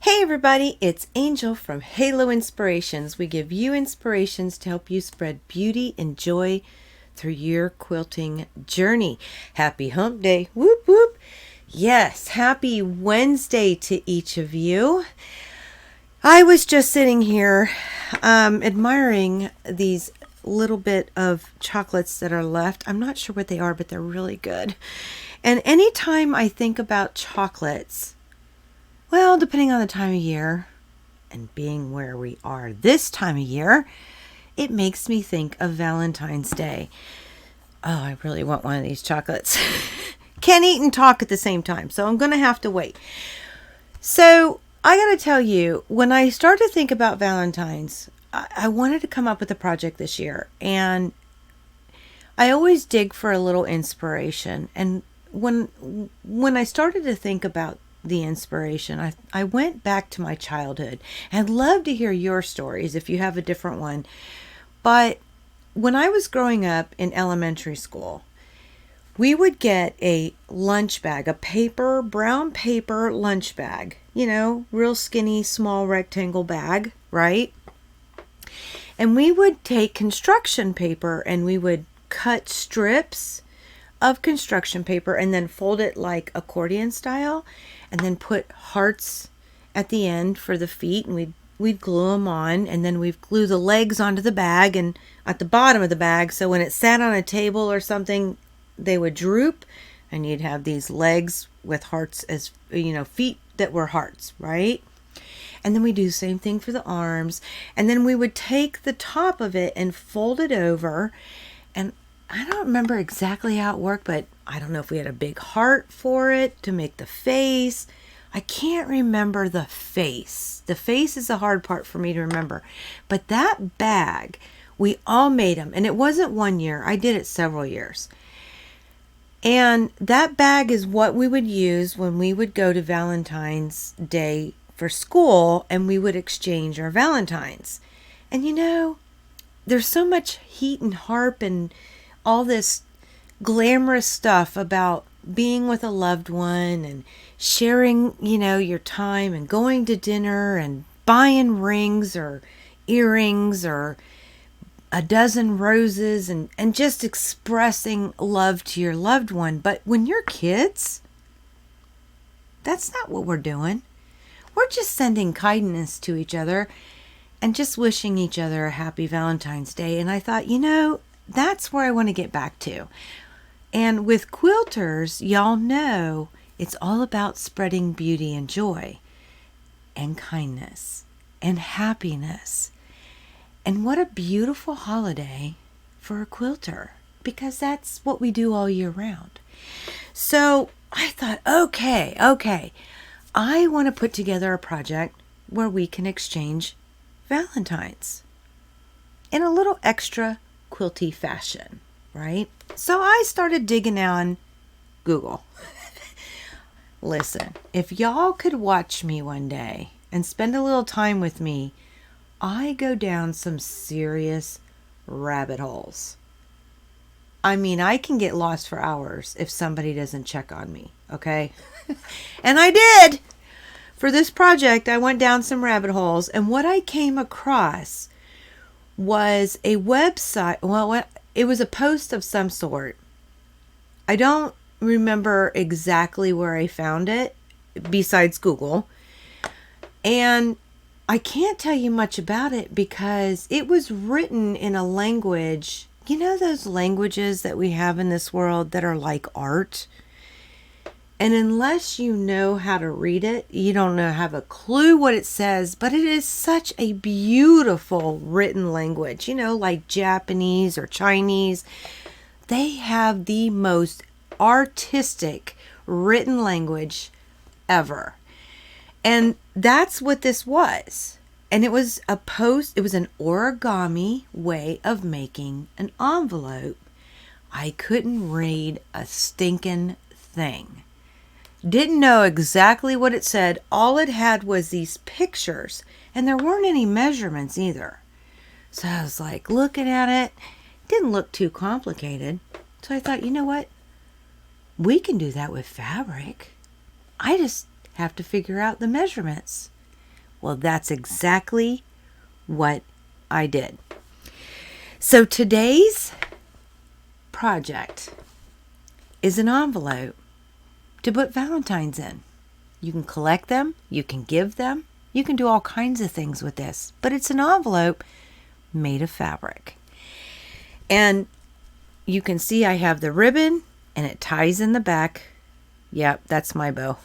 Hey everybody, it's Angel from Halo Inspirations. We give you inspirations to help you spread beauty and joy through your quilting journey. Happy hump day. Whoop whoop. Yes, happy Wednesday to each of you. I was just sitting here admiring these little bit of chocolates that are left. I'm not sure what they are, but they're really good. And anytime I think about chocolates, well, depending on the time of year and being where we are this time of year, it makes me think of Valentine's Day. Oh, I really want one of these chocolates. Can't eat and talk at the same time, so I'm going to have to wait. So I got to tell you, when I started to think about Valentine's, I wanted to come up with a project this year. And I always dig for a little inspiration. And when I started to think about the inspiration, I went back to my childhood. And I'd love to hear your stories if you have a different one. But when I was growing up in elementary school, we would get a lunch bag, a brown paper lunch bag, real skinny, small rectangle bag, right? And we would take construction paper and we would cut strips of construction paper and then fold it like accordion style and then put hearts at the end for the feet, and we'd glue them on, and then we'd glue the legs onto the bag and at the bottom of the bag, so when it sat on a table or something, they would droop and you'd have these legs with hearts as feet that were hearts, right? And then we do the same thing for the arms, and then we would take the top of it and fold it over. And I don't remember exactly how it worked, but I don't know if we had a big heart for it to make the face. I can't remember the face. The face is the hard part for me to remember. But that bag, we all made them. And it wasn't 1 year. I did it several years. And that bag is what we would use when we would go to Valentine's Day for school and we would exchange our Valentines. And there's so much heat and harp and all this glamorous stuff about being with a loved one and sharing, your time and going to dinner and buying rings or earrings or a dozen roses and just expressing love to your loved one. But when you're kids, that's not what we're doing. We're just sending kindness to each other and just wishing each other a happy Valentine's Day. And I thought, that's where I want to get back to. And with quilters, y'all know it's all about spreading beauty and joy and kindness and happiness. And what a beautiful holiday for a quilter, because that's what we do all year round. So I thought, okay, I want to put together a project where we can exchange Valentines in a little extra quilty fashion, right? So I started digging on Google. Listen, if y'all could watch me one day and spend a little time with me, I go down some serious rabbit holes. I mean, I can get lost for hours if somebody doesn't check on me, okay? And I did! For this project, I went down some rabbit holes, and what I came across was a website. Well, it was a post of some sort. I don't remember exactly where I found it, besides Google. And I can't tell you much about it because it was written in a language, those languages that we have in this world that are like art. And unless you know how to read it, you don't have a clue what it says, but it is such a beautiful written language, like Japanese or Chinese. They have the most artistic written language ever. And that's what this was. And it was an origami way of making an envelope. I couldn't read a stinking thing. Didn't know exactly what it said. All it had was these pictures, and there weren't any measurements either. So I was like looking at it. Didn't look too complicated. So I thought, you know what? We can do that with fabric. I just have to figure out the measurements. Well, that's exactly what I did. So today's project is an envelope to put Valentines in. You can collect them, you can give them, you can do all kinds of things with this, but it's an envelope made of fabric. And you can see I have the ribbon and it ties in the back. Yep, that's my bow.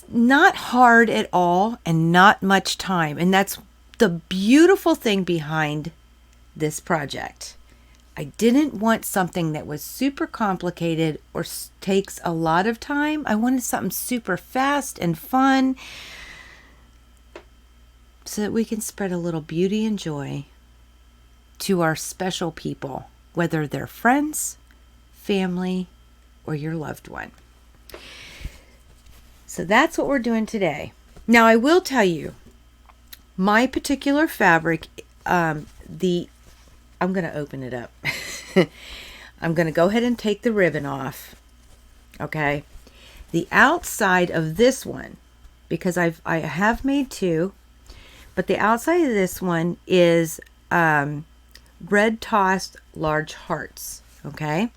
Not hard at all and not much time. And that's the beautiful thing behind this project. I didn't want something that was super complicated or takes a lot of time. I wanted something super fast and fun so that we can spread a little beauty and joy to our special people, whether they're friends, family, or your loved one. So that's what we're doing today. Now, I will tell you, my particular fabric, I'm going to open it up. I'm going to go ahead and take the ribbon off. Okay. The outside of this one, because I have made two, but the outside of this one is red tossed large hearts. Okay.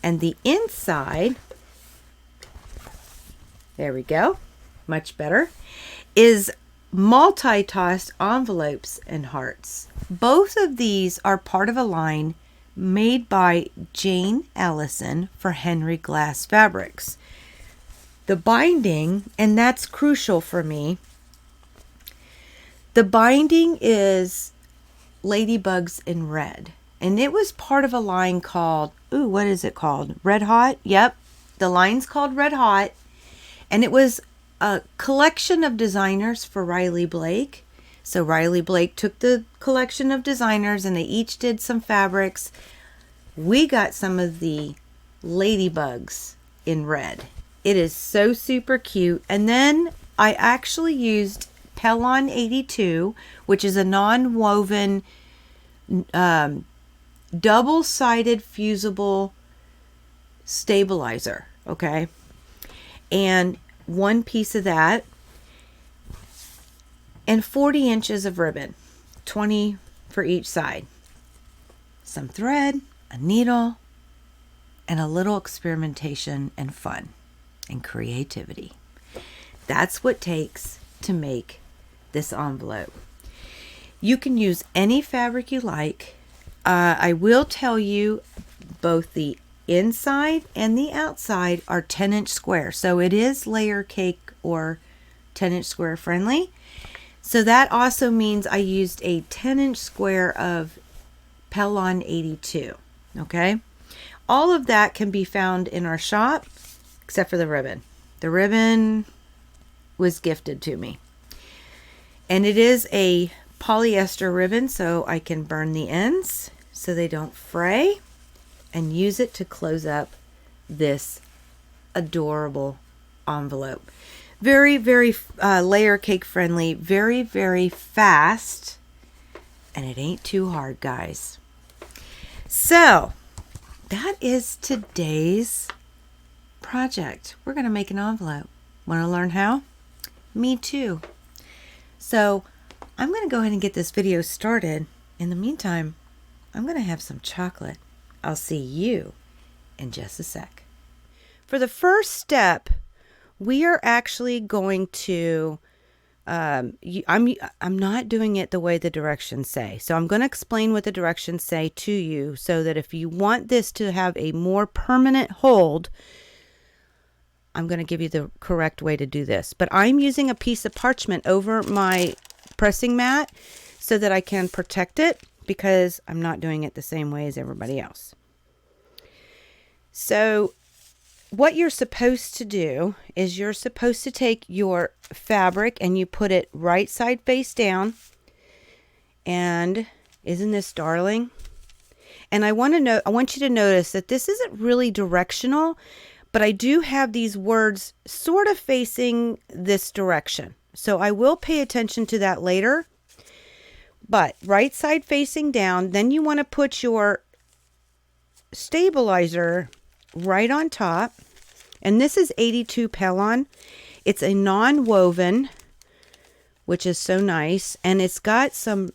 And the inside, there we go, much better, is multi-tossed envelopes and hearts. Both of these are part of a line made by Jane Ellison for Henry Glass Fabrics. The binding, and that's crucial for me, the binding is Ladybugs in Red. And it was part of a line called, what is it called? Red Hot? Yep, the line's called Red Hot. And it was a collection of designers for Riley Blake. So Riley Blake took the collection of designers and they each did some fabrics. We got some of the ladybugs in red. It is so super cute. And then I actually used Pellon 82, which is a non-woven double-sided fusible stabilizer. Okay. And one piece of that, and 40 inches of ribbon, 20 for each side, some thread, a needle, and a little experimentation and fun and creativity. That's what it takes to make this envelope. You can use any fabric you like. I will tell you, both the inside and the outside are 10-inch square. So it is layer cake or 10-inch square friendly. So that also means I used a 10-inch square of Pellon 82. Okay. All of that can be found in our shop, except for the ribbon. The ribbon was gifted to me. And it is a polyester ribbon, so I can burn the ends so they don't fray, and use it to close up this adorable envelope. Very, very layer cake friendly, very, very fast, and it ain't too hard, guys. So that is today's project. We're going to make an envelope. Want to learn how? Me too. So I'm going to go ahead and get this video started. In the meantime, I'm going to have some chocolate. I'll see you in just a sec. For the first step, we are actually going to, I'm not doing it the way the directions say. So I'm going to explain what the directions say to you so that if you want this to have a more permanent hold, I'm going to give you the correct way to do this. But I'm using a piece of parchment over my pressing mat so that I can protect it, because I'm not doing it the same way as everybody else. So what you're supposed to do is you're supposed to take your fabric and you put it right side face down. And isn't this darling? And I want you to notice that this isn't really directional, but I do have these words sort of facing this direction. So I will pay attention to that later. But right side facing down, then you want to put your stabilizer right on top. And this is 82 Pellon. It's a non-woven, which is so nice. And it's got some,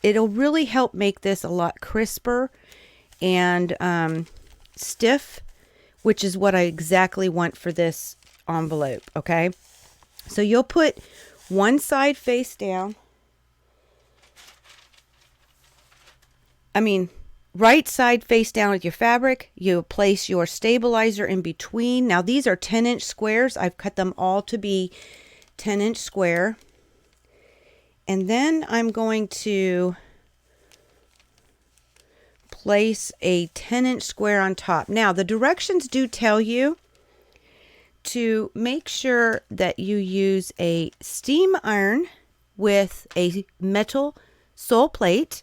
it'll really help make this a lot crisper and stiff, which is what I exactly want for this envelope, okay? So you'll put one side face down. Right side face down with your fabric. You place your stabilizer in between. Now these are 10-inch squares. I've cut them all to be 10-inch square. And then I'm going to place a 10-inch square on top. Now the directions do tell you to make sure that you use a steam iron with a metal sole plate.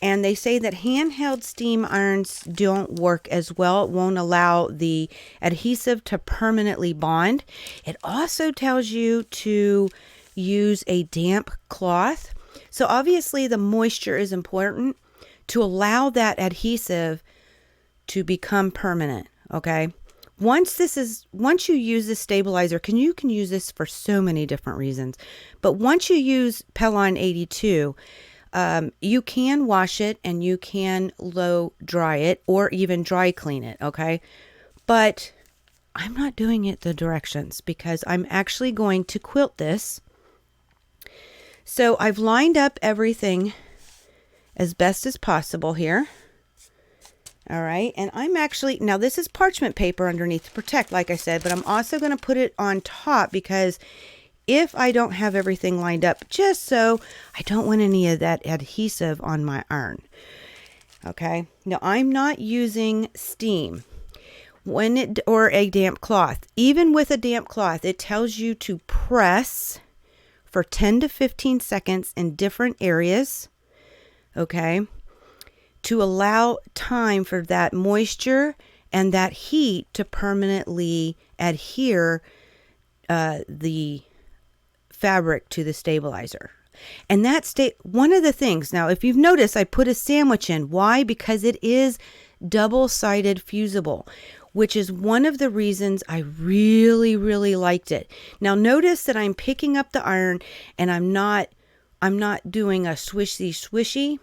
And they say that handheld steam irons don't work as well. It won't allow the adhesive to permanently bond. It also tells you to use a damp cloth. So obviously the moisture is important to allow that adhesive to become permanent, okay? Once you use this stabilizer, you can use this for so many different reasons. But once you use Pellon 82, you can wash it and you can low dry it or even dry clean it, okay? But I'm not doing it the directions because I'm actually going to quilt this. So I've lined up everything as best as possible here. All right, and I'm actually, now this is parchment paper underneath to protect, like I said, but I'm also going to put it on top because if I don't have everything lined up, just so I don't want any of that adhesive on my iron. Okay, now I'm not using steam or a damp cloth. Even with a damp cloth, it tells you to press for 10 to 15 seconds in different areas, okay, to allow time for that moisture and that heat to permanently adhere the fabric to the stabilizer. And that's one of the things. Now, if you've noticed, I put a sandwich in. Why? Because it is double-sided fusible, which is one of the reasons I really, really liked it. Now, notice that I'm picking up the iron and I'm not doing a swishy.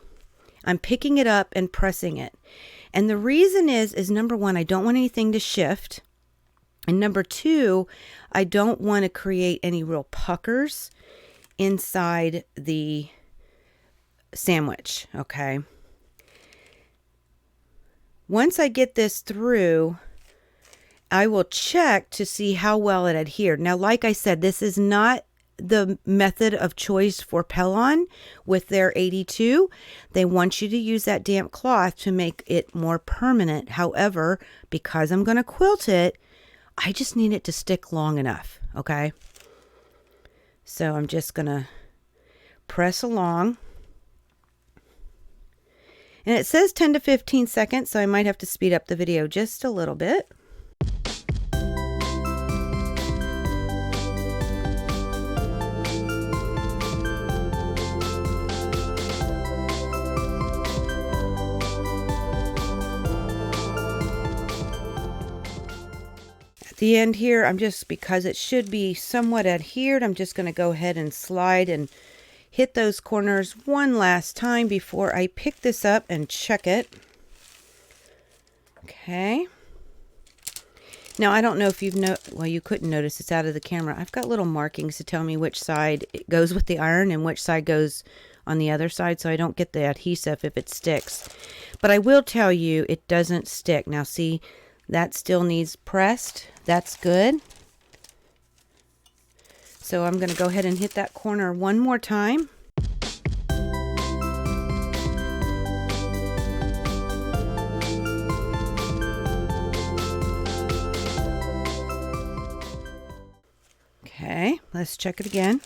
I'm picking it up and pressing it. And the reason is number one, I don't want anything to shift. And number two, I don't want to create any real puckers inside the sandwich, okay? Once I get this through, I will check to see how well it adhered. Now, like I said, this is not the method of choice for Pellon with their 82. They want you to use that damp cloth to make it more permanent. However, because I'm going to quilt it, I just need it to stick long enough, okay? So I'm just going to press along. And it says 10 to 15 seconds, so I might have to speed up the video just a little bit. The end here, because it should be somewhat adhered, I'm just going to go ahead and slide and hit those corners one last time before I pick this up and check it. Okay. Now, I don't know if well, you couldn't notice, it's out of the camera. I've got little markings to tell me which side it goes with the iron and which side goes on the other side, so I don't get the adhesive if it sticks. But I will tell you, it doesn't stick. Now, see, that still needs pressed. That's good. So I'm going to go ahead and hit that corner one more time. Okay, let's check it again.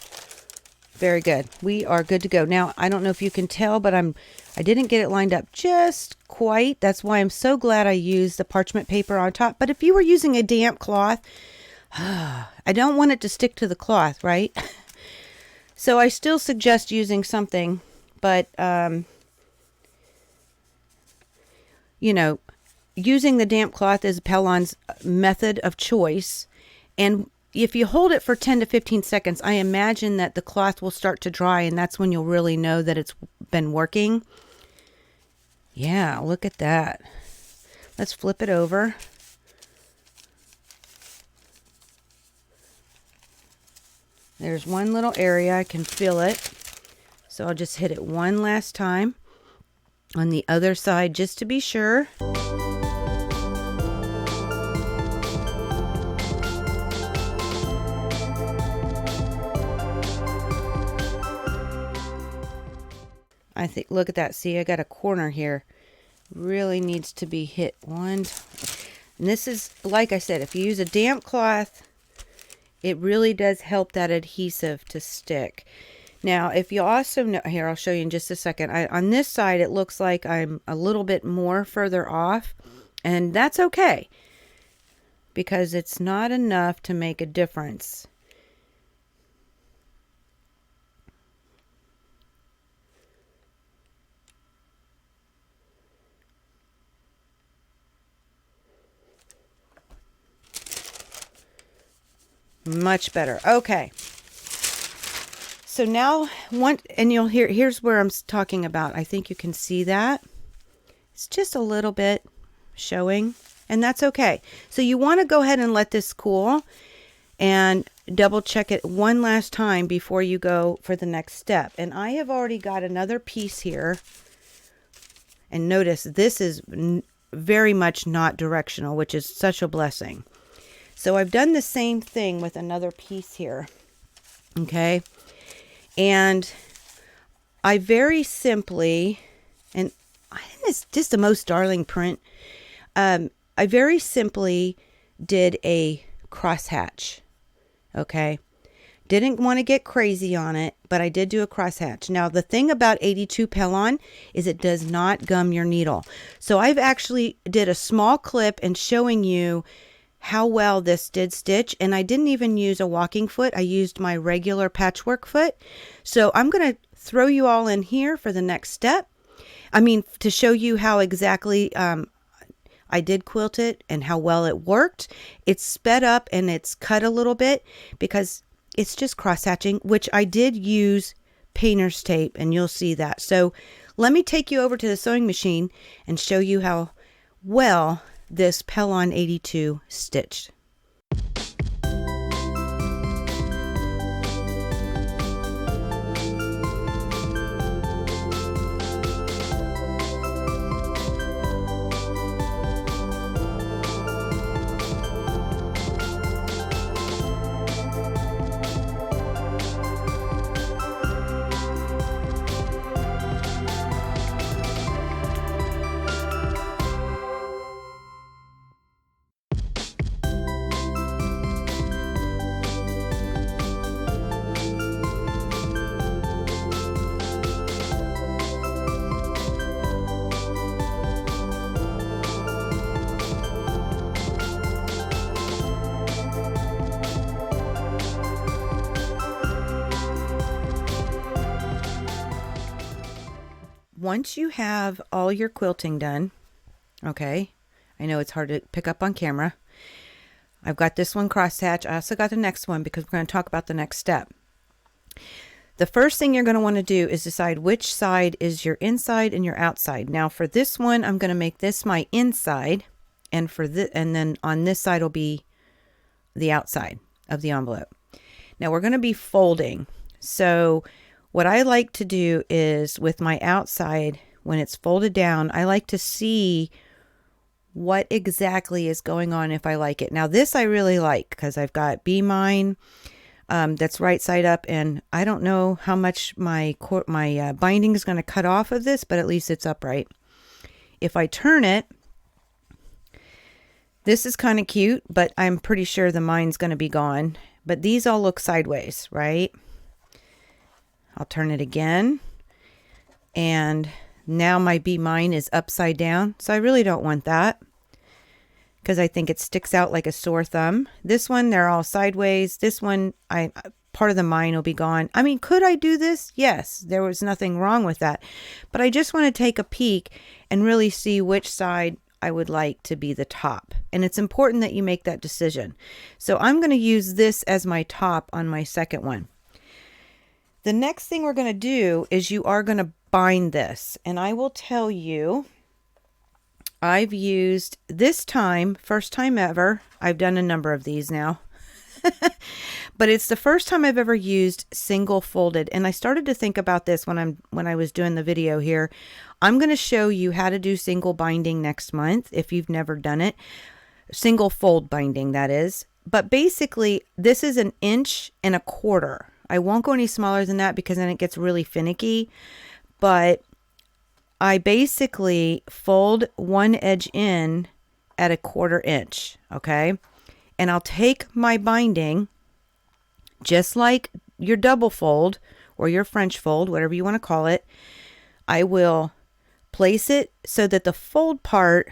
Very good. We are good to go. Now, I don't know if you can tell, but I didn't get it lined up just quite. That's why I'm so glad I used the parchment paper on top. But if you were using a damp cloth, I don't want it to stick to the cloth, right? So I still suggest using something, but, you know, using the damp cloth is Pellon's method of choice. And if you hold it for 10 to 15 seconds, I imagine that the cloth will start to dry, and that's when you'll really know that it's been working. Yeah, look at that. Let's flip it over. There's one little area, I can feel it. So I'll just hit it one last time on the other side just to be sure. I think, look at that. See, I got a corner here. Really needs to be hit one. And this is, like I said, if you use a damp cloth, it really does help that adhesive to stick. Now, if you also know, here, I'll show you in just a second. On this side, it looks like I'm a little bit more further off, and that's okay because it's not enough to make a difference. Much better. Okay. So now, and you'll hear, here's where I'm talking about. I think you can see that. It's just a little bit showing, and that's okay. So you want to go ahead and let this cool and double check it one last time before you go for the next step. And I have already got another piece here. And notice this is very much not directional, which is such a blessing. So I've done the same thing with another piece here. Okay. And I very simply, and I think it's just the most darling print. I very simply did a crosshatch. Okay. Didn't want to get crazy on it, but I did do a crosshatch. Now, the thing about 82 Pellon is it does not gum your needle. So I've actually did a small clip and showing you how well this did stitch, and I didn't even use a walking foot. I used my regular patchwork foot. So I'm going to throw you all in here for the next step. I mean, to show you how exactly I did quilt it and how well it worked. It's sped up and it's cut a little bit because it's just cross hatching, which I did use painter's tape, and you'll see that. So let me take you over to the sewing machine and show you how well this Pellon 82 stitched. Once you have all your quilting done, okay, I know it's hard to pick up on camera. I've got this one crosshatch. I also got the next one because we're going to talk about the next step. The first thing you're going to want to do is decide which side is your inside and your outside. Now for this one, I'm going to make this my inside, and then on this side will be the outside of the envelope. Now we're going to be folding. So what I like to do is with my outside, when it's folded down, I like to see what exactly is going on if I like it. Now this I really like because I've got Be Mine that's right side up, and I don't know how much my binding is going to cut off of this, but at least it's upright. If I turn it, this is kind of cute, but I'm pretty sure the mine's going to be gone. But these all look sideways, right? I'll turn it again, and now my Be Mine is upside down, so I really don't want that because I think it sticks out like a sore thumb. This one, they're all sideways. This one, part of the mine will be gone. I mean, could I do this? Yes, there was nothing wrong with that, but I just want to take a peek and really see which side I would like to be the top. And it's important that you make that decision. So I'm going to use this as my top on my second one. The next thing we're going to do is you are going to bind this. And I will tell you, I've used this time, first time ever, I've done a number of these now, but it's the first time I've ever used single folded. And I started to think about this when I was doing the video here. I'm going to show you how to do single binding next month if you've never done it. Single fold binding, that is. But basically, this is 1.25 inches. I won't go any smaller than that because then it gets really finicky. But I basically fold one edge in at 1/4 inch, okay? And I'll take my binding, just like your double fold or your French fold, whatever you want to call it. I will place it so that the fold part,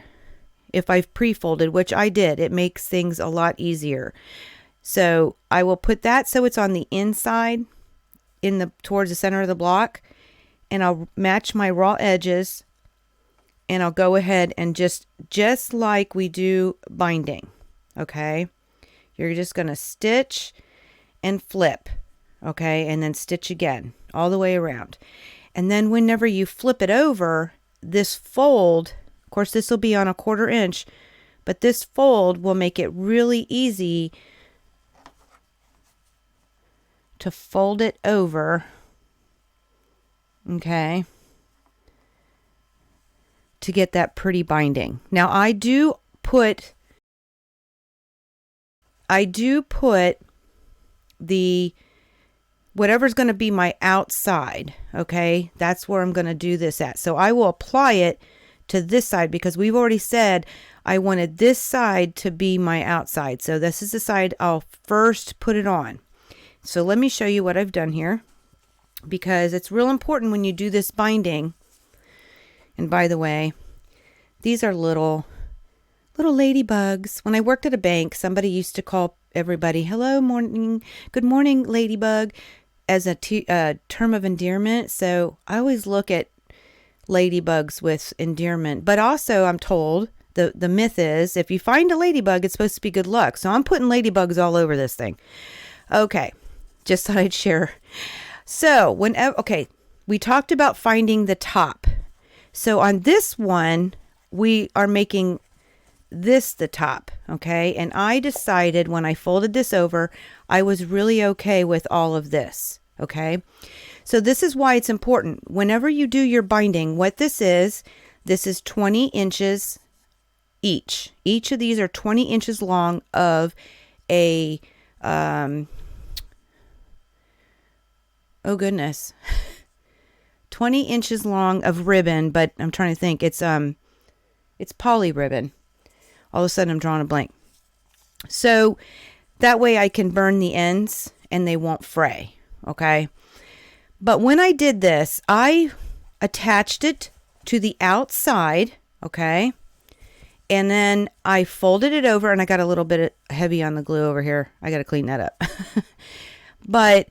if I've pre-folded, which I did, it makes things a lot easier. So I will put that so it's on the inside, towards the center of the block. And I'll match my raw edges, and I'll go ahead and just like we do binding, okay? You're just going to stitch and flip, okay? And then stitch again all the way around. And then whenever you flip it over, this fold, of course this will be on 1/4 inch, but this fold will make it really easy to fold it over, okay, to get that pretty binding. Now I do put the whatever's going to be my outside, okay, that's where I'm going to do this at. So I will apply it to this side because we've already said I wanted this side to be my outside. So this is the side I'll first put it on. So let me show you what I've done here, because it's real important when you do this binding. And by the way, these are little ladybugs. When I worked at a bank, somebody used to call everybody, hello, morning, good morning, ladybug, as a term of endearment. So I always look at ladybugs with endearment. But also I'm told, the myth is, if you find a ladybug, it's supposed to be good luck. So I'm putting ladybugs all over this thing. Okay, just thought I'd share. So okay, we talked about finding the top. So on this one, we are making this the top, okay? And I decided when I folded this over, I was really okay with all of this, okay? So this is why it's important. Whenever you do your binding, what this is 20 inches each. Each of these are 20 inches long of a, oh goodness, 20 inches long of ribbon, but I'm trying to think, it's poly ribbon. All of a sudden I'm drawing a blank. So that way I can burn the ends and they won't fray, okay? But when I did this, I attached it to the outside, okay? And then I folded it over, and I got a little bit heavy on the glue over here. I got to clean that up. But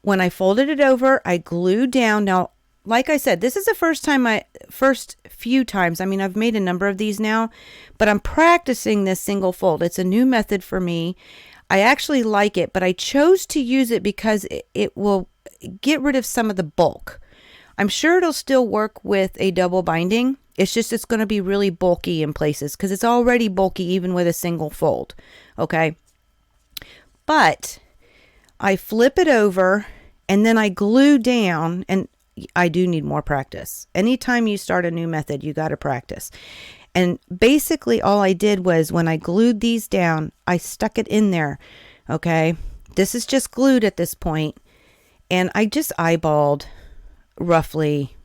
when I folded it over, I glued down. Now, like I said, this is the first few times. I mean, I've made a number of these now, but I'm practicing this single fold. It's a new method for me. I actually like it, but I chose to use it because it will get rid of some of the bulk. I'm sure it'll still work with a double binding. It's just, it's going to be really bulky in places because it's already bulky even with a single fold. Okay. But I flip it over and then I glue down, and I do need more practice. Anytime you start a new method, you got to practice. And basically all I did was when I glued these down, I stuck it in there. Okay. This is just glued at this point. And I just eyeballed roughly,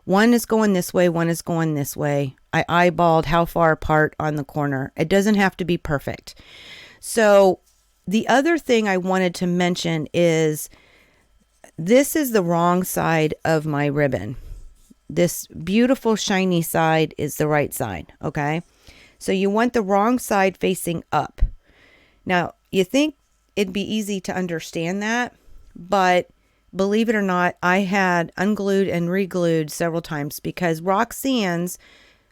one is going this way, one is going this way. I eyeballed how far apart on the corner. It doesn't have to be perfect. So the other thing I wanted to mention is this is the wrong side of my ribbon. This beautiful shiny side is the right side, okay? So you want the wrong side facing up. Now, you think it'd be easy to understand that, but believe it or not, I had unglued and re-glued several times because Roxanne's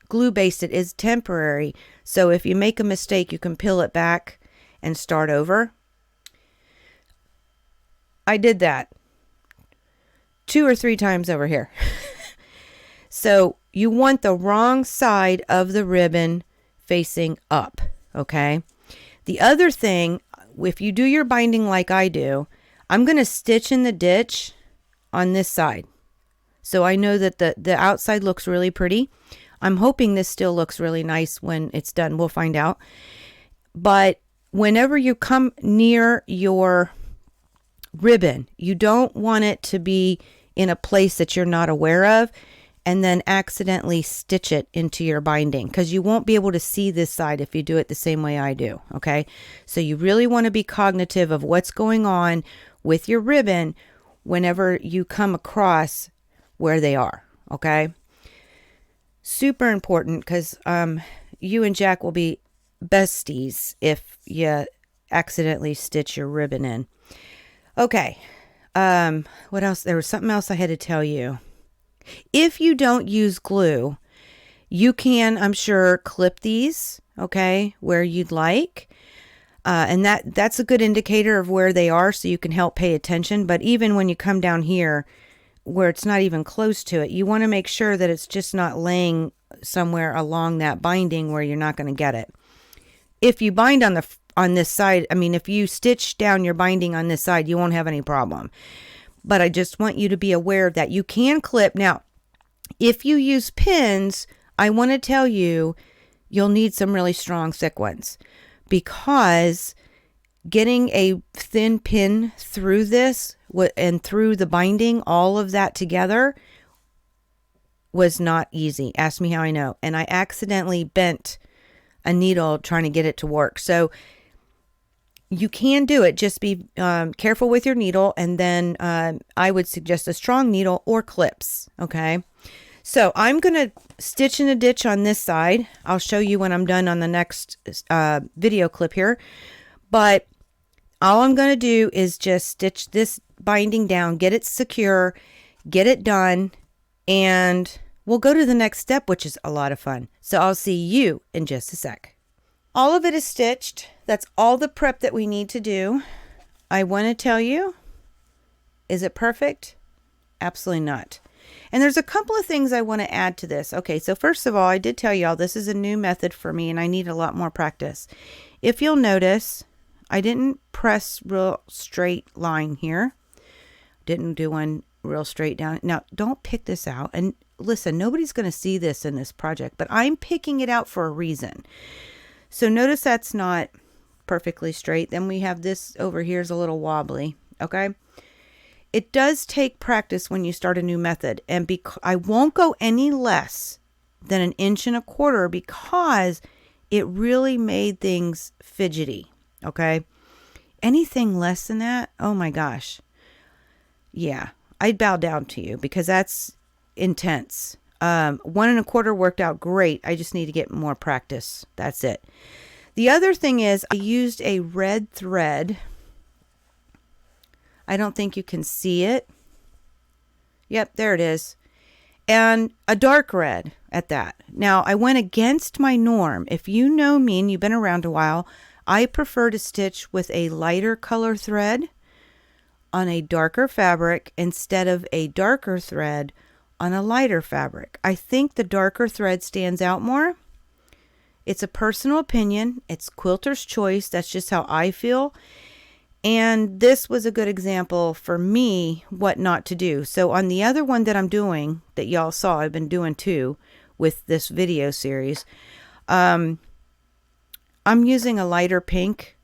glue-based, it is temporary. So if you make a mistake, you can peel it back and start over. I did that 2 or 3 times over here. So you want the wrong side of the ribbon facing up, okay? The other thing, if you do your binding like I do, I'm going to stitch in the ditch on this side. So I know that the outside looks really pretty. I'm hoping this still looks really nice when it's done. We'll find out. But whenever you come near your ribbon, you don't want it to be in a place that you're not aware of and then accidentally stitch it into your binding, because you won't be able to see this side if you do it the same way I do. Okay, so you really want to be cognitive of what's going on with your ribbon whenever you come across where they are. Okay, super important, because you and Jack will be besties if you accidentally stitch your ribbon in. Okay, what else? There was something else I had to tell you. If you don't use glue, you can, I'm sure, clip these, okay, where you'd like. And that's a good indicator of where they are, so you can help pay attention. But even when you come down here where it's not even close to it, you want to make sure that it's just not laying somewhere along that binding where you're not going to get it. If you bind on this side, I mean, if you stitch down your binding on this side, you won't have any problem. But I just want you to be aware that you can clip. Now, if you use pins, I want to tell you, you'll need some really strong, thick ones, because getting a thin pin through this and through the binding, all of that together, was not easy. Ask me how I know. And I accidentally bent a needle trying to get it to work. So you can do it. Just be careful with your needle. And then I would suggest a strong needle or clips. Okay. So I'm going to stitch in a ditch on this side. I'll show you when I'm done on the next video clip here. But all I'm going to do is just stitch this binding down, get it secure, get it done, and we'll go to the next step, which is a lot of fun. So I'll see you in just a sec. All of it is stitched. That's all the prep that we need to do. I want to tell you, is it perfect? Absolutely not. And there's a couple of things I want to add to this. Okay, so first of all, I did tell y'all this is a new method for me and I need a lot more practice. If you'll notice, I didn't press real straight line here. Didn't do one real straight down. Now, don't pick this out. And listen, nobody's going to see this in this project, but I'm picking it out for a reason. So notice that's not perfectly straight. Then we have this over here is a little wobbly. Okay. It does take practice when you start a new method. And I won't go any less than 1.25 inches because it really made things fidgety. Okay. Anything less than that, oh my gosh. Yeah, I'd bow down to you because that's intense. 1.25 worked out great. I just need to get more practice. That's it. The other thing is I used a red thread. I don't think you can see it. Yep, there it is. And a dark red at that. Now, I went against my norm. If you know me and you've been around a while, I prefer to stitch with a lighter color thread on a darker fabric instead of a darker thread on a lighter fabric. I think the darker thread stands out more. It's a personal opinion. It's quilter's choice. That's just how I feel. And this was a good example for me what not to do. So on the other one that I'm doing, that y'all saw, I've been doing too with this video series, I'm using a lighter pink,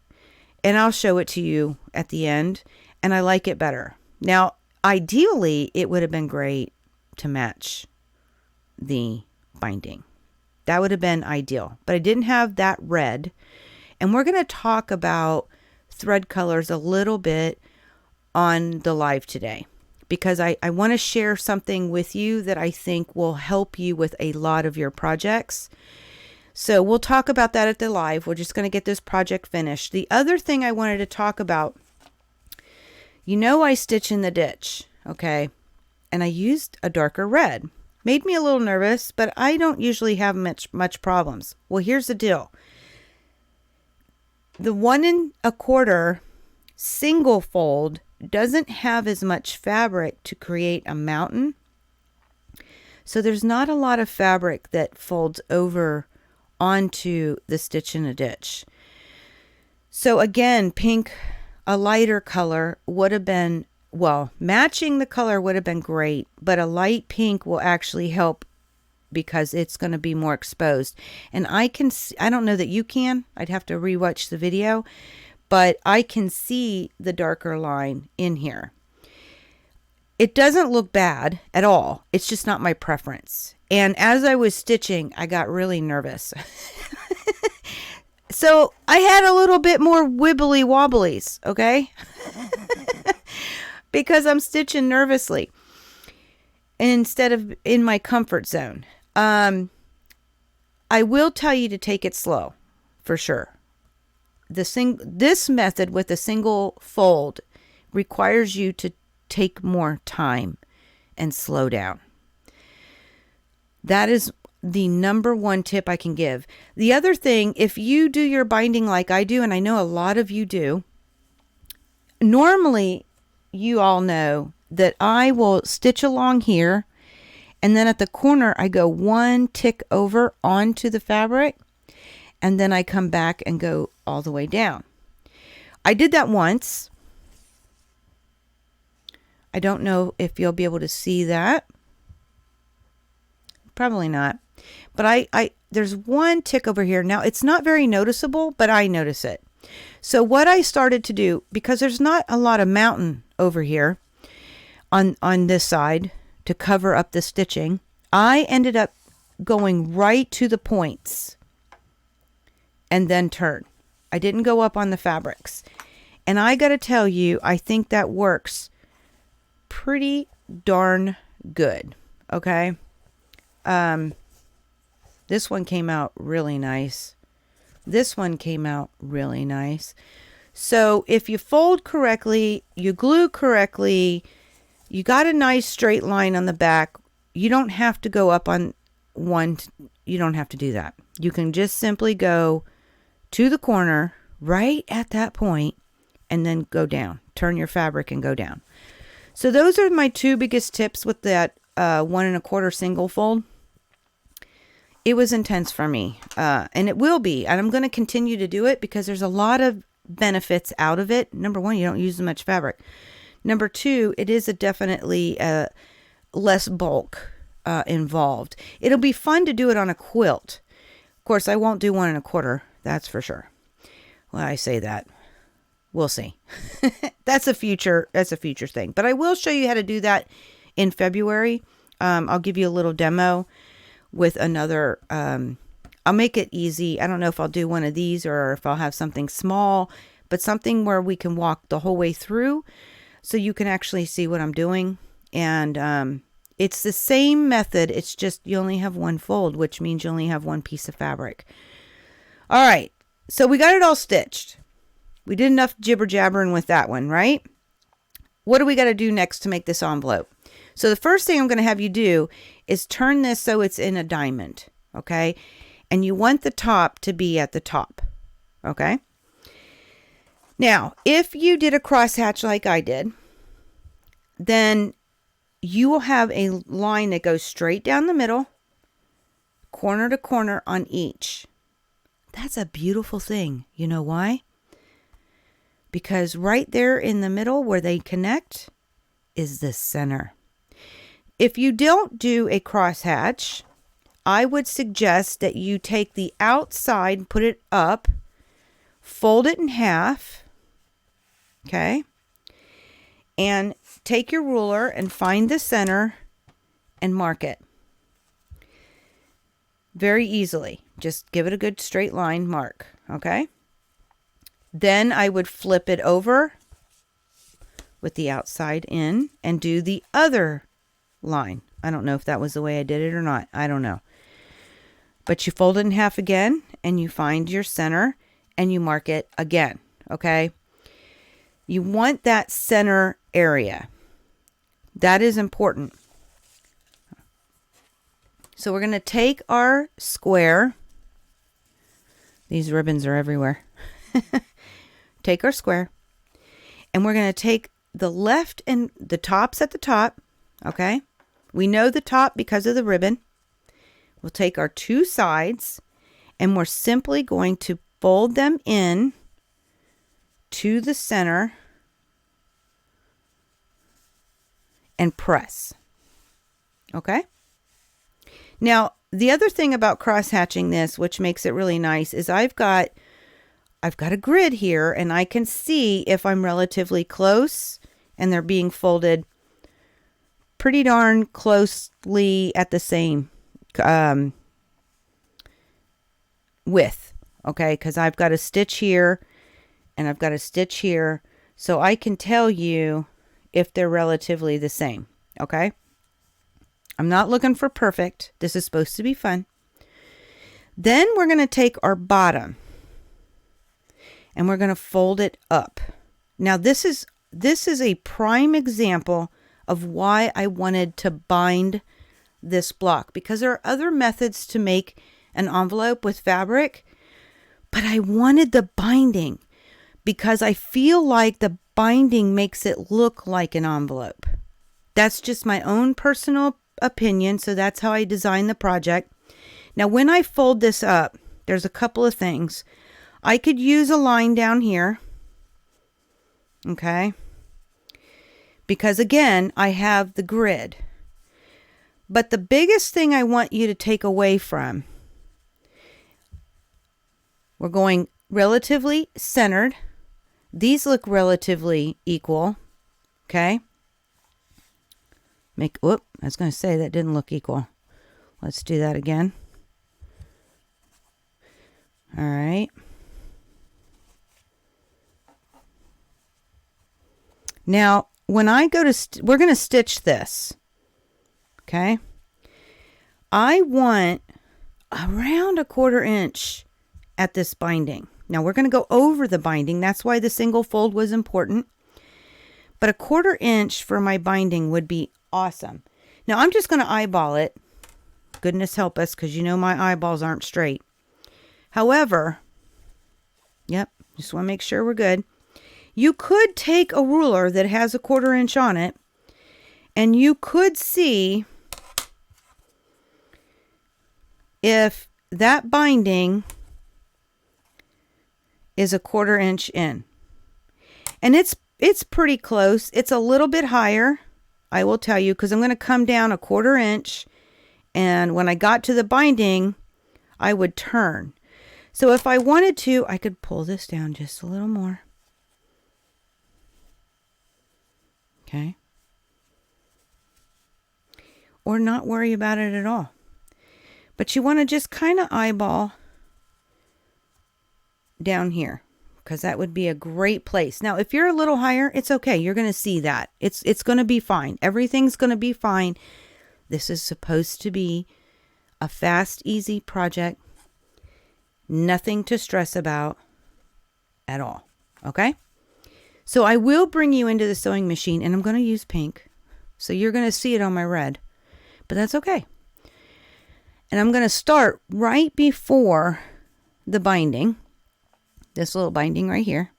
and I'll show it to you at the end, and I like it better. Now, ideally, it would have been great to match the binding. That would have been ideal, but I didn't have that red. And we're going to talk about thread colors a little bit on the live today, because I want to share something with you that I think will help you with a lot of your projects. So we'll talk about that at the live. We're just going to get this project finished. The other thing I wanted to talk about, I stitch in the ditch, okay? And I used a darker red. Made me a little nervous, but I don't usually have much problems. Well, here's the deal. The 1 1/4 single fold doesn't have as much fabric to create a mountain. So there's not a lot of fabric that folds over onto the stitch in a ditch. So again, pink, a lighter color would have been, well, matching the color would have been great, but a light pink will actually help because it's going to be more exposed. And I don't know that you can. I'd have to rewatch the video, but I can see the darker line in here. It doesn't look bad at all. It's just not my preference. And as I was stitching, I got really nervous. So I had a little bit more wibbly wobblies, okay? Because I'm stitching nervously instead of in my comfort zone. I will tell you to take it slow, for sure. This method with a single fold requires you to take more time and slow down. That is the number one tip I can give. The other thing, if you do your binding like I do, and I know a lot of you do, normally you all know that I will stitch along here, and then at the corner I go 1 tick over onto the fabric, and then I come back and go all the way down. I did that once. I don't know if you'll be able to see that. Probably not. But I there's 1 tick over here. Now, it's not very noticeable, but I notice it. So what I started to do, because there's not a lot of mountain over here on this side to cover up the stitching, I ended up going right to the points and then turn. I didn't go up on the fabrics. And I got to tell you, I think that works pretty darn good. Okay. This one came out really nice. This one came out really nice. So if you fold correctly, you glue correctly, you got a nice straight line on the back. You don't have to go up on one. You don't have to do that. You can just simply go to the corner right at that point and then go down. Turn your fabric and go down. So those are my 2 biggest tips with that 1 1/4 single fold. It was intense for me, and it will be, and I'm going to continue to do it because there's a lot of benefits out of it. Number 1, you don't use as much fabric. Number 2, it is definitely less bulk involved. It'll be fun to do it on a quilt. Of course, I won't do 1 1/4. That's for sure. Well, I say that. We'll see. That's a future thing. But I will show you how to do that in February. I'll give you a little demo with another. I'll make it easy. I don't know if I'll do one of these or if I'll have something small, but something where we can walk the whole way through so you can actually see what I'm doing. And it's the same method. It's just you only have 1 fold, which means you only have 1 piece of fabric. All right. So we got it all stitched. We did enough jibber jabbering with that one, right? What do we got to do next to make this envelope? So the first thing I'm going to have you do is turn this so it's in a diamond, okay? And you want the top to be at the top, okay? Now, if you did a crosshatch like I did, then you will have a line that goes straight down the middle, corner to corner on each. That's a beautiful thing. You know why? Because right there in the middle where they connect is the center. If you don't do a crosshatch, I would suggest that you take the outside, put it up, fold it in half, okay? And take your ruler and find the center and mark it. Very easily. Just give it a good straight line mark, okay? Then I would flip it over with the outside in and do the other line. I don't know if that was the way I did it or not. I don't know. But you fold it in half again and you find your center and you mark it again, okay? You want that center area. That is important. So we're going to take our square. These ribbons are everywhere. Take our square, and we're going to take the left and the tops at the top. Okay. We know the top because of the ribbon. We'll take our two sides, and we're simply going to fold them in to the center and press. Okay. Now, the other thing about cross hatching this, which makes it really nice, is I've got a grid here, and I can see if I'm relatively close and they're being folded pretty darn closely at the same width. Okay, because I've got a stitch here and I've got a stitch here, so I can tell you if they're relatively the same. Okay, I'm not looking for perfect. This is supposed to be fun. Then we're going to take our bottom and we're going to fold it up. Now this is a prime example of why I wanted to bind this block, because there are other methods to make an envelope with fabric, but I wanted the binding because I feel like the binding makes it look like an envelope. That's just my own personal opinion, so that's how I designed the project. Now when I fold this up, there's a couple of things. I could use a line down here, okay, because again I have the grid. But the biggest thing I want you to take away from, we're going relatively centered. These look relatively equal, okay. I was going to say that didn't look equal. Let's do that again. All right. Now, when I go to, we're going to stitch this. Okay. I want around 1/4 inch at this binding. Now we're going to go over the binding. That's why the single fold was important. But 1/4 inch for my binding would be awesome. Now I'm just going to eyeball it. Goodness help us, because you know my eyeballs aren't straight. However, yep, just want to make sure we're good. You could take a ruler that has 1/4 inch on it, and you could see if that binding is 1/4 inch in. And it's pretty close. It's a little bit higher, I will tell you, because I'm going to come down 1/4 inch, and when I got to the binding, I would turn. So if I wanted to, I could pull this down just a little more. Okay. Or not worry about it at all. But you want to just kind of eyeball down here, because that would be a great place. Now, if you're a little higher, it's okay. You're going to see that. It's going to be fine. Everything's going to be fine. This is supposed to be a fast, easy project. Nothing to stress about at all. Okay? So I will bring you into the sewing machine, and I'm going to use pink. So you're going to see it on my red. But that's okay. And I'm going to start right before the binding. This little binding right here.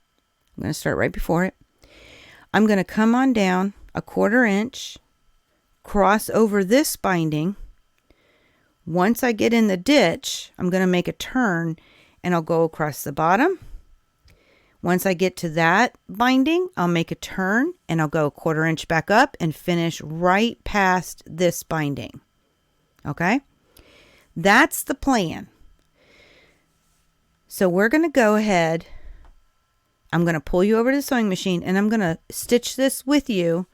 I'm going to start right before it. I'm going to come on down 1/4 inch, cross over this binding. Once I get in the ditch, I'm going to make a turn, and I'll go across the bottom. Once I get to that binding, I'll make a turn, and I'll go 1/4 inch back up and finish right past this binding. Okay? That's the plan. So we're going to go ahead. I'm going to pull you over to the sewing machine, and I'm going to stitch this with you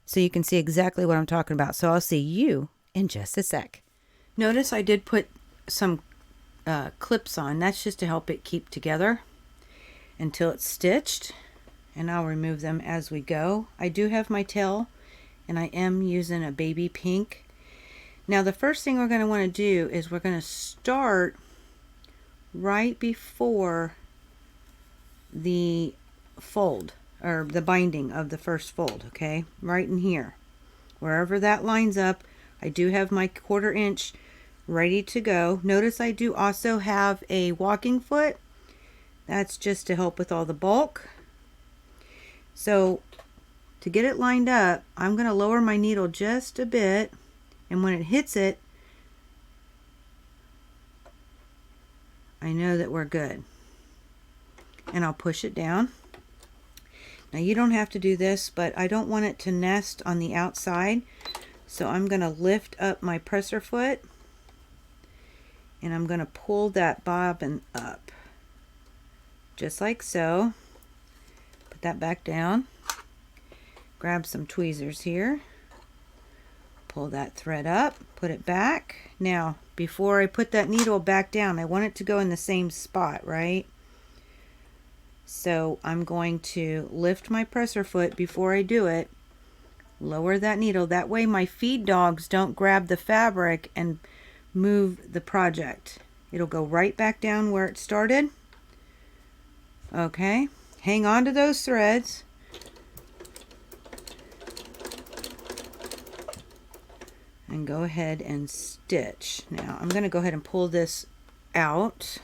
so you can see exactly what I'm talking about. So I'll see you in just a sec. Notice I did put some clips on. That's just to help it keep together until it's stitched, and I'll remove them as we go. I do have my tail, and I am using a baby pink. Now the first thing we're going to want to do is we're going to start right before the fold, or the binding of the first fold, okay? Right in here. Wherever that lines up, I do have my 1/4 inch ready to go. Notice I do also have a walking foot. That's just to help with all the bulk. So to get it lined up, I'm going to lower my needle just a bit, and when it hits it, I know that we're good. And I'll push it down. Now you don't have to do this, but I don't want it to nest on the outside. So I'm going to lift up my presser foot, and I'm going to pull that bobbin up. Just like so. Put that back down. Grab some tweezers here. Pull that thread up, put it back. Now, before I put that needle back down, I want it to go in the same spot, right? So I'm going to lift my presser foot before I do it, lower that needle. That way my feed dogs don't grab the fabric and move the project. It'll go right back down where it started. Okay, hang on to those threads. And go ahead and stitch. Now I'm going to go ahead and pull this out.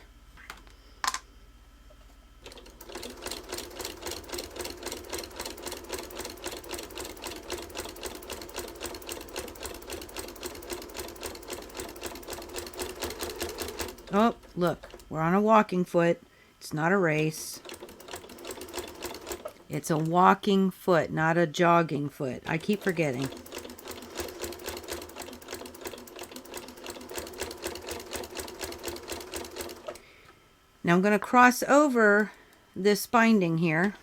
Oh, look, we're on a walking foot. It's not a race. It's a walking foot, not a jogging foot. I keep forgetting. Now I'm going to cross over this binding here.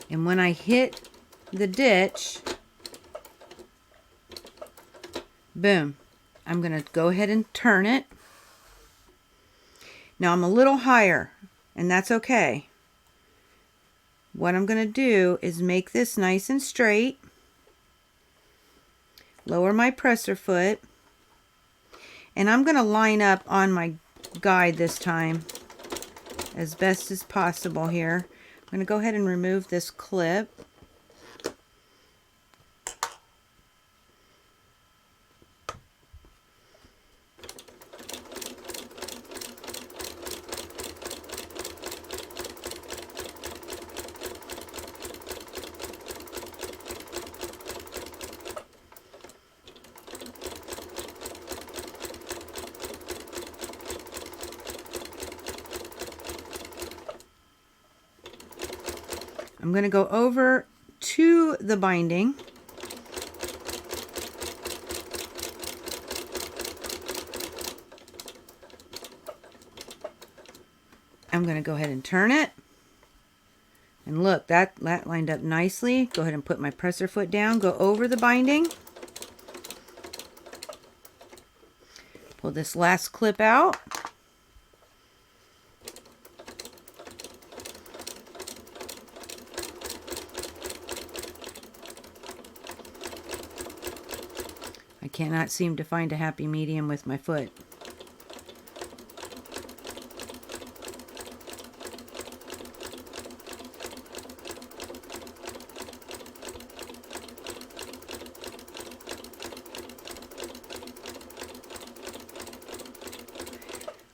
And when I hit the ditch, boom, I'm going to go ahead and turn it. Now I'm a little higher, and that's okay. What I'm going to do is make this nice and straight. Lower my presser foot. And I'm going to line up on my guide this time as best as possible here. I'm going to go ahead and remove this clip. I'm going to go over to the binding. I'm going to go ahead and turn it. And look, that lined up nicely. Go ahead and put my presser foot down. Go over the binding. Pull this last clip out. I cannot seem to find a happy medium with my foot.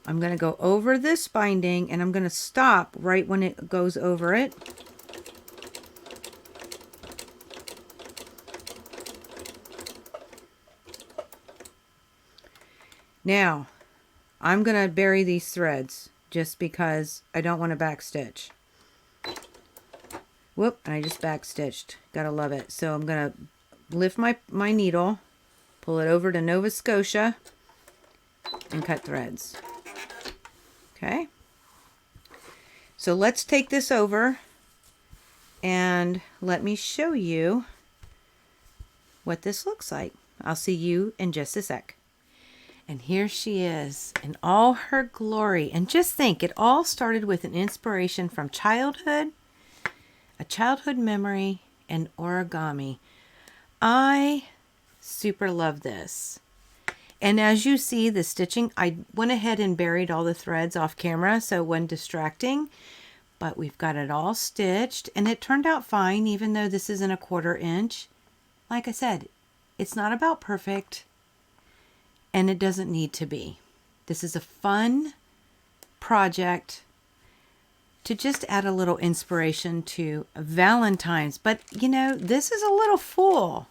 I'm going to go over this binding, and I'm going to stop right when it goes over it. Now, I'm going to bury these threads just because I don't want to backstitch. Whoop, I just backstitched. Gotta love it. So I'm going to lift my needle, pull it over to Nova Scotia, and cut threads. Okay. So let's take this over and let me show you what this looks like. I'll see you in just a sec. And here she is in all her glory. And just think, it all started with an inspiration from childhood, a childhood memory, and origami. I super love this. And as you see the stitching, I went ahead and buried all the threads off camera so it wasn't distracting. but we've got it all stitched, and it turned out fine, even though this isn't a 1/4 inch. Like I said, it's not about perfect, and it doesn't need to be. This is a fun project to just add a little inspiration to Valentine's. But, you know, this is a little full.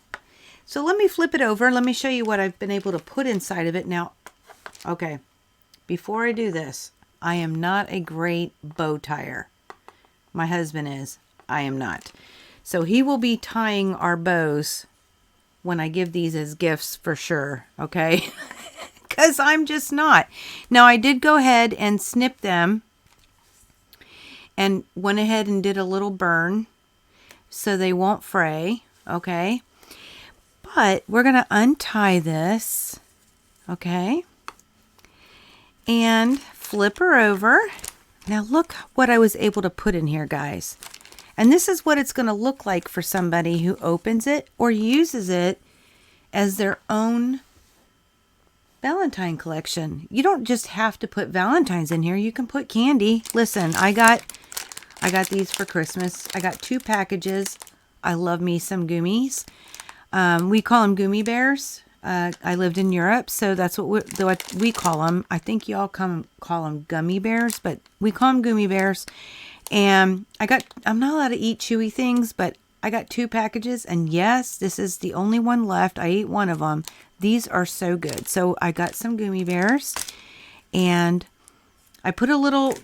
So let me flip it over. Let me show you what I've been able to put inside of it. Now, okay, before I do this, I am not a great bow tire. My husband is. I am not. So he will be tying our bows when I give these as gifts for sure, okay? Because I'm just not. Now, I did go ahead and snip them and went ahead and did a little burn so they won't fray, okay? But we're going to untie this, okay? And flip her over. Now look what I was able to put in here, guys. And this is what it's going to look like for somebody who opens it or uses it as their own Valentine collection. You don't just have to put Valentines in here. You can put candy. Listen, I got these for Christmas. I got 2 packages. I love me some gummies. We call them gummy bears. I lived in Europe, so that's what we call them. I think y'all call them gummy bears, but we call them gummy bears. And I'm not allowed to eat chewy things, but I got 2 packages, and yes, this is the only one left. I ate one of them. These are so good. So I got some gummy bears, and I put a little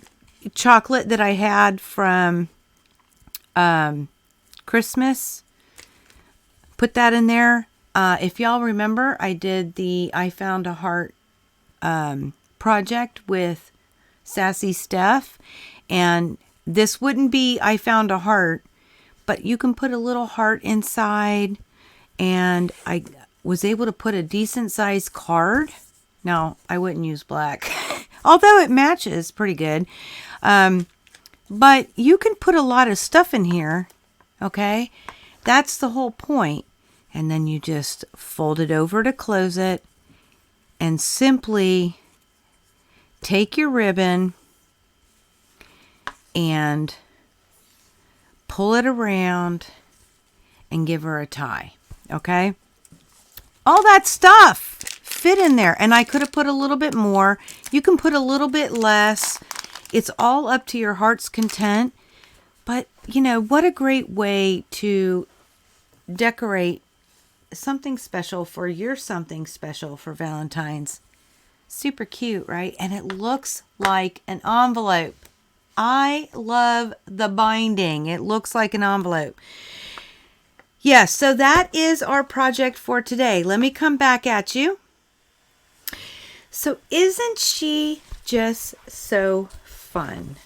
chocolate that I had from Christmas. Put that in there. If y'all remember, I did the I Found a Heart project with Sassy Steph, and this wouldn't be I Found a Heart, but you can put a little heart inside, and I was able to put a decent sized card. Now, I wouldn't use black, although it matches pretty good. But you can put a lot of stuff in here, okay? That's the whole point. And then you just fold it over to close it, and simply take your ribbon and pull it around and give her a tie, okay? All that stuff fit in there, and I could have put a little bit more. You can put a little bit less. It's all up to your heart's content, but you know, what a great way to decorate something special for your something special for Valentine's. Super cute, right? And it looks like an envelope. I love the binding. It looks like an envelope. Yes, so that is our project for today. Let me come back at you. So isn't she just so fun?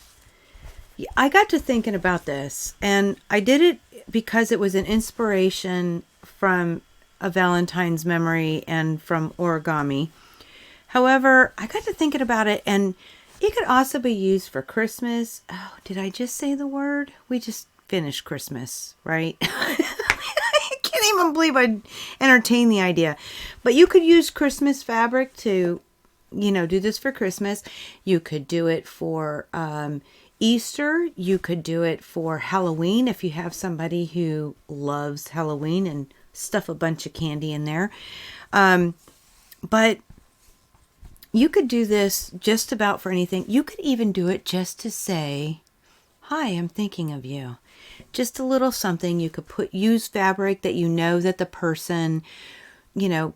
I got to thinking about this, and I did it because it was an inspiration from a Valentine's memory and from origami. However, I got to thinking about it, and it could also be used for Christmas. Oh, did I just say the word? We just finished Christmas, right? I can't even believe I entertained the idea. But you could use Christmas fabric to, you know, do this for Christmas. You could do it for Easter. You could do it for Halloween if you have somebody who loves Halloween, and stuff a bunch of candy in there. But you could do this just about for anything. You could even do it just to say, hi, I'm thinking of you. Just a little something. You could use fabric that you know that the person, you know,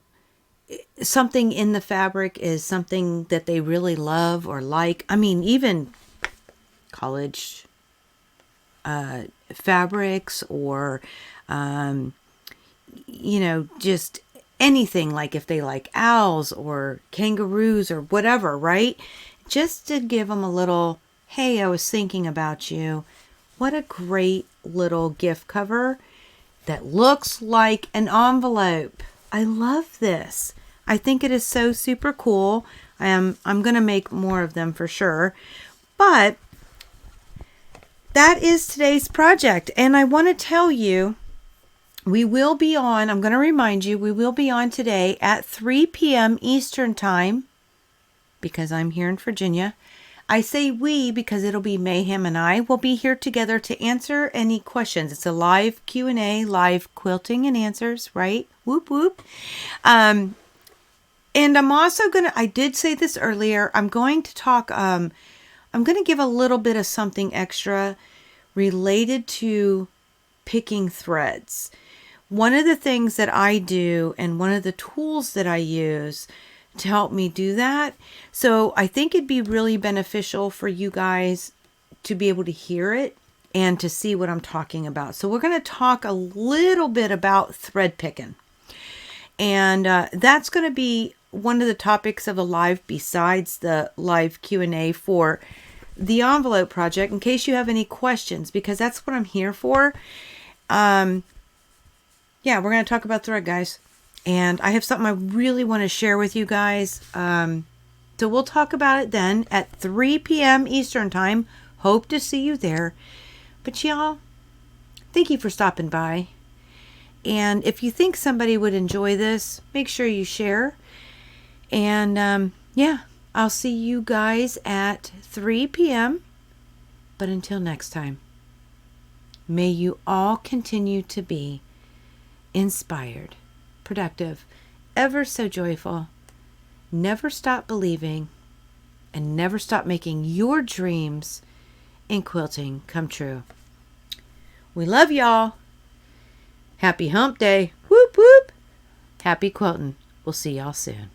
something in the fabric is something that they really love or like. I mean, even college fabrics, or you know, just anything, like if they like owls or kangaroos or whatever, right? Just to give them a little, hey, I was thinking about you. What a great little gift cover that looks like an envelope. I love this. I think it is so super cool. I'm going to make more of them for sure. But that is today's project. And I want to tell you, we will be on, I'm going to remind you, we will be on today at 3 p.m. Eastern Time, because I'm here in Virginia. I say we because it'll be Mayhem and I will be here together to answer any questions. It's a live Q&A, live quilting and answers, right? Whoop, whoop. And I'm also I did say this earlier, I'm going to talk, I'm going to give a little bit of something extra related to picking threads. One of the things that I do and one of the tools that I use to help me do that. So I think it'd be really beneficial for you guys to be able to hear it and to see what I'm talking about. So we're going to talk a little bit about thread picking. And that's going to be one of the topics of the live besides the live Q&A for the envelope project, in case you have any questions, because that's what I'm here for. Yeah, we're going to talk about thread, guys. And I have something I really want to share with you guys. So we'll talk about it then at 3 p.m. Eastern Time. Hope to see you there. But y'all, thank you for stopping by. And if you think somebody would enjoy this, make sure you share. And yeah, I'll see you guys at 3 p.m. But until next time, may you all continue to be inspired, productive, ever so joyful, never stop believing, and never stop making your dreams in quilting come true. We love y'all. Happy hump day. Whoop whoop. Happy quilting. We'll see y'all soon.